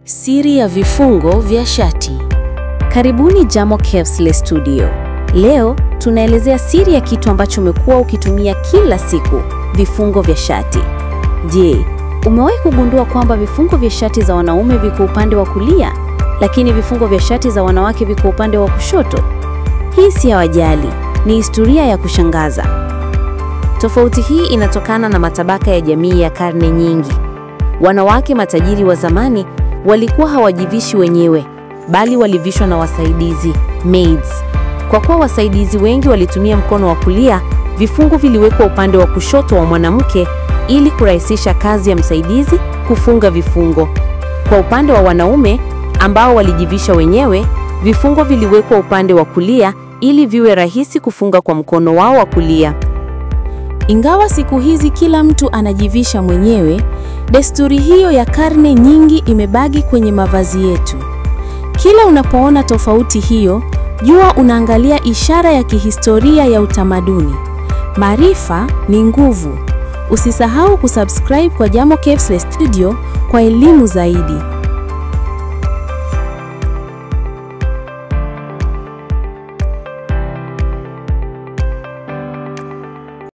Siri ya vifungo vya shati. Karibuni Jamo Caves Studio. Leo tunaelezea siri ya kitu ambacho umekuwa ukitumia kila siku, vifungo vya shati. Je, umewahi kugundua kwamba vifungo vya shati za wanaume viko upande wa kulia, lakini vifungo vya shati za wanawake viko upande wa kushoto? Hii si ya wajali, ni historia ya kushangaza. Tofauti hii inatokana na matabaka ya jamii ya karne nyingi. Wanawake matajiri wa zamani walikuwa hawajivishi wenyewe, bali walivishwa na wasaidizi, maids. Kwa kuwa wasaidizi wengi walitumia mkono wa kulia, vifungo viliwekwa upande wa kushoto wa mwanamke ili kurahisisha kazi ya msaidizi kufunga vifungo. Kwa upande wa wanaume ambao walijivisha wenyewe, vifungo viliwekwa upande wa kulia ili viwe rahisi kufunga kwa mkono wao wa kulia. Ingawa siku hizi kila mtu anajivisha mwenyewe, desturi hiyo ya karne nyingi imebaki kwenye mavazi yetu. Kila unapoona tofauti hiyo, jua unaangalia ishara ya kihistoria ya utamaduni. Maarifa ni nguvu. Usisahau kusubscribe kwa Jamo Caves Studio kwa elimu zaidi.